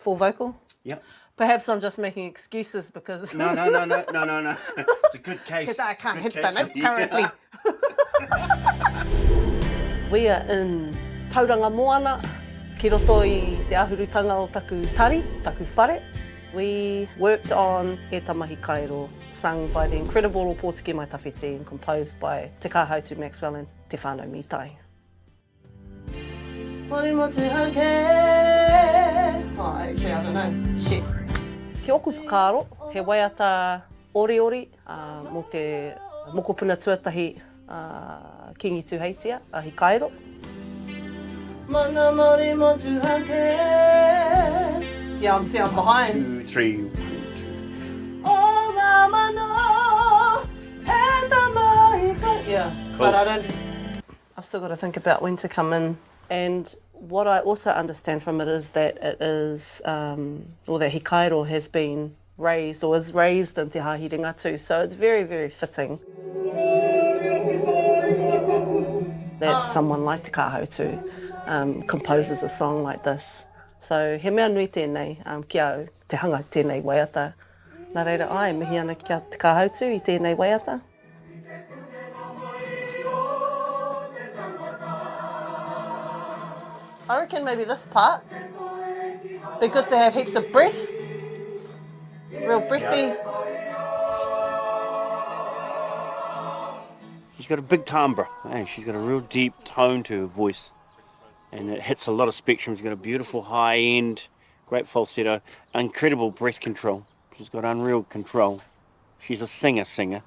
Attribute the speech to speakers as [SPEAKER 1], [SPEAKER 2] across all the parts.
[SPEAKER 1] full vocal.
[SPEAKER 2] Yep.
[SPEAKER 1] Perhaps I'm just making excuses because...
[SPEAKER 2] No. It's a good case.
[SPEAKER 1] Because I can't hit the note currently. We are in Tauranga Moana, ki roto I te ahurutanga o taku tari, taku whare. We worked on E Tama Hikairo, sung by the incredible Ōpōtiki Mai Tawhiti and composed by Te Kahautu Maxwell and Te Whānau Mitai. Oh, actually, I don't know. Shit. Ki oku whakaaro, he waiata ori, mo te mokopuna tuatahi Kingi Tūheitia, a Hikairo. Yeah, I'm behind.
[SPEAKER 2] 2, 3.
[SPEAKER 1] Yeah,
[SPEAKER 2] cool.
[SPEAKER 1] But I've still got to think about when to come in. And what I also understand from it is that it is, or that Hikairo has been raised or is raised in Te Hahiringa too. So it's very, very fitting that someone like Te Kahautu composes a song like this. So he mea nui tēnei ki au te hanga tēnei waiata. Nā reira ai, mihi ana ki a Te Kahautu I tēnei waiata. I reckon maybe this part. Be good to have heaps of breath. Real breathy.
[SPEAKER 2] She's got a big timbre. Hey, she's got a real deep tone to her voice. And it hits a lot of spectrum. She's got a beautiful high end, great falsetto, incredible breath control. She's got unreal control. She's a singer.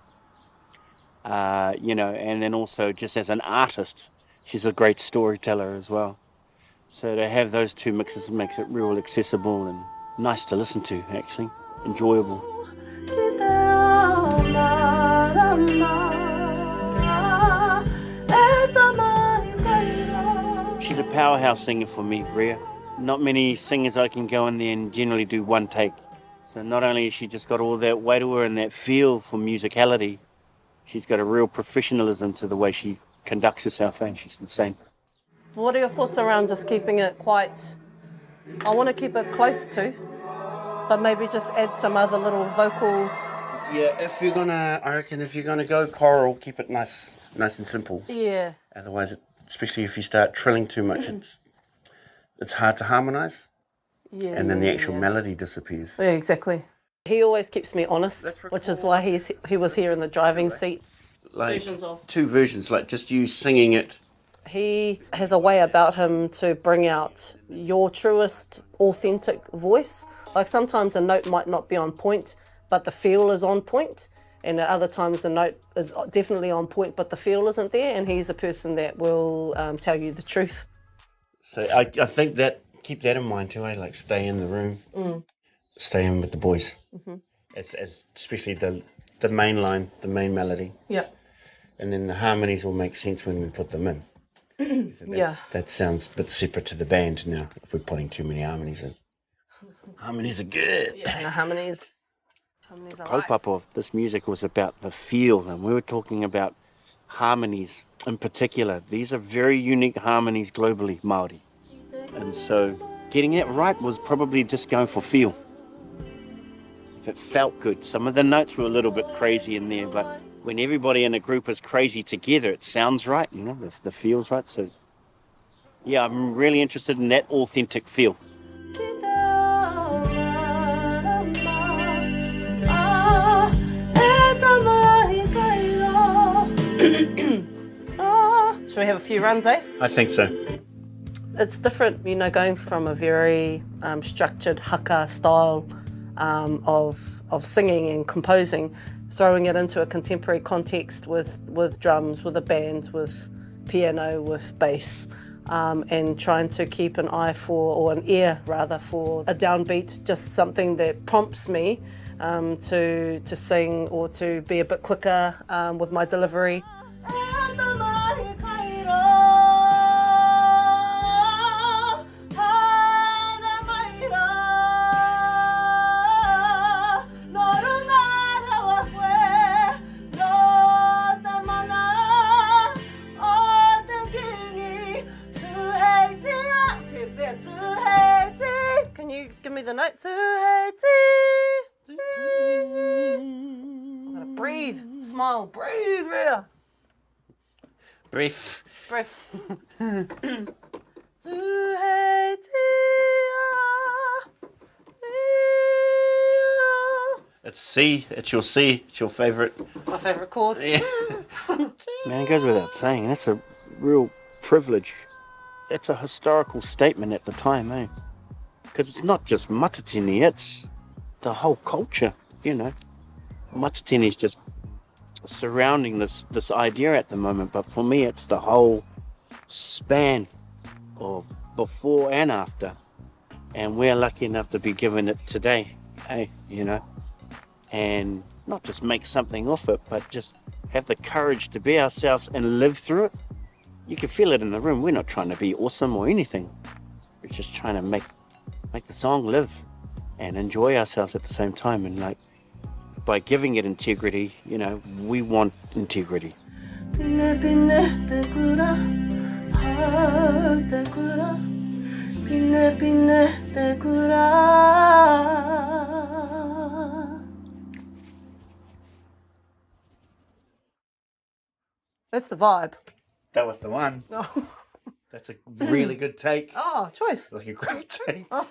[SPEAKER 2] You know, and then also just as an artist, she's a great storyteller as well. So to have those two mixes makes it real accessible and nice to listen to, actually, enjoyable. She's a powerhouse singer for me, Ria. Not many singers I can go in there and generally do one take. So not only has she just got all that weight to her and that feel for musicality, she's got a real professionalism to the way she conducts herself, and she's insane.
[SPEAKER 1] What are your thoughts around just keeping it quite... I want to keep it close to, but maybe just add some other little vocal...
[SPEAKER 2] Yeah, I reckon if you're gonna go choral, keep it nice and simple.
[SPEAKER 1] Yeah.
[SPEAKER 2] Otherwise, especially if you start trilling too much, it's hard to harmonise.
[SPEAKER 1] Yeah.
[SPEAKER 2] And then the actual melody disappears.
[SPEAKER 1] Yeah, exactly. He always keeps me honest, which is why he was here in the driving seat.
[SPEAKER 2] Like
[SPEAKER 1] Versions of.
[SPEAKER 2] 2 versions, like just you singing it.
[SPEAKER 1] He has a way about him to bring out your truest, authentic voice. Like sometimes a note might not be on point, but the feel is on point. And at other times the note is definitely on point, but the feel isn't there. And he's a person that will tell you the truth.
[SPEAKER 2] So I think that, keep that in mind too, like stay in the room, stay in with the voice. Mm-hmm. As especially the main line, the main melody.
[SPEAKER 1] Yeah.
[SPEAKER 2] And then the harmonies will make sense when we put them in. That sounds a bit separate to the band now, if we're putting too many harmonies in. Harmonies are good.
[SPEAKER 1] Yeah, harmonies are life.
[SPEAKER 2] Kaupapa of this music was about the feel, and we were talking about harmonies in particular. These are very unique harmonies globally, Māori. And so getting it right was probably just going for feel. If it felt good. Some of the notes were a little bit crazy in there, but when everybody in a group is crazy together, it sounds right, you know, the feel's right. So, yeah, I'm really interested in that authentic feel.
[SPEAKER 1] Should we have a few runs, eh?
[SPEAKER 2] I think so.
[SPEAKER 1] It's different, you know, going from a very structured haka style of singing and composing, throwing it into a contemporary context with drums, with a band, with piano, with bass, and trying to keep an eye for, or an ear rather, for a downbeat, just something that prompts me to sing or to be a bit quicker with my delivery. Can you give me the note? Tūheitia. I'm gonna breathe, smile, breathe, Ria.
[SPEAKER 2] Breath.
[SPEAKER 1] Breath. Tūheitia.
[SPEAKER 2] It's C. It's your C. It's your favourite.
[SPEAKER 1] My favourite chord.
[SPEAKER 2] Yeah. Man, it goes without saying, that's a real privilege. That's a historical statement at the time, eh? Because it's not just Matatini, it's the whole culture, you know. Matatini is just surrounding this idea at the moment, but for me it's the whole span of before and after. And we're lucky enough to be given it today, hey, you know. And not just make something of it, but just have the courage to be ourselves and live through it. You can feel it in the room. We're not trying to be awesome or anything. We're just trying to make the song live and enjoy ourselves at the same time. And like, by giving it integrity, you know, we want integrity.
[SPEAKER 1] Pine pine te kura, hau te kura. Pine pine te kura. That's the vibe.
[SPEAKER 2] That was the one.
[SPEAKER 1] Oh,
[SPEAKER 2] That's a really good take.
[SPEAKER 1] Choice.
[SPEAKER 2] Like a great take.
[SPEAKER 1] I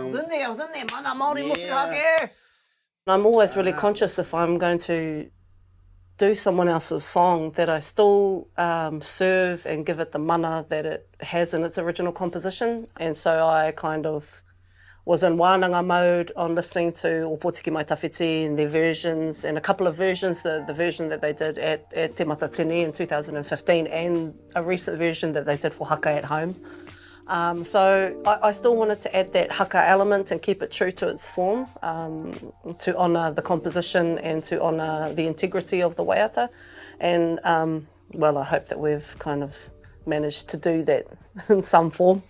[SPEAKER 1] was in there, mana Māori mutu hake. I'm always really conscious if I'm going to do someone else's song that I still serve and give it the mana that it has in its original composition. And so I kind of was in wānanga mode on listening to Ōpōtiki Mai Tawhiti and their versions, and a couple of versions, the version that they did at Te Matatini in 2015 and a recent version that they did for Haka at Home. So I still wanted to add that haka element and keep it true to its form, to honour the composition and to honour the integrity of the waiata. And well, I hope that we've kind of managed to do that in some form.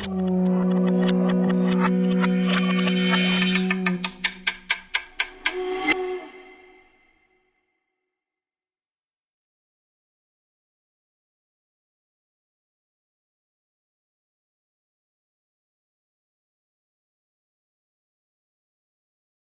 [SPEAKER 1] Mm.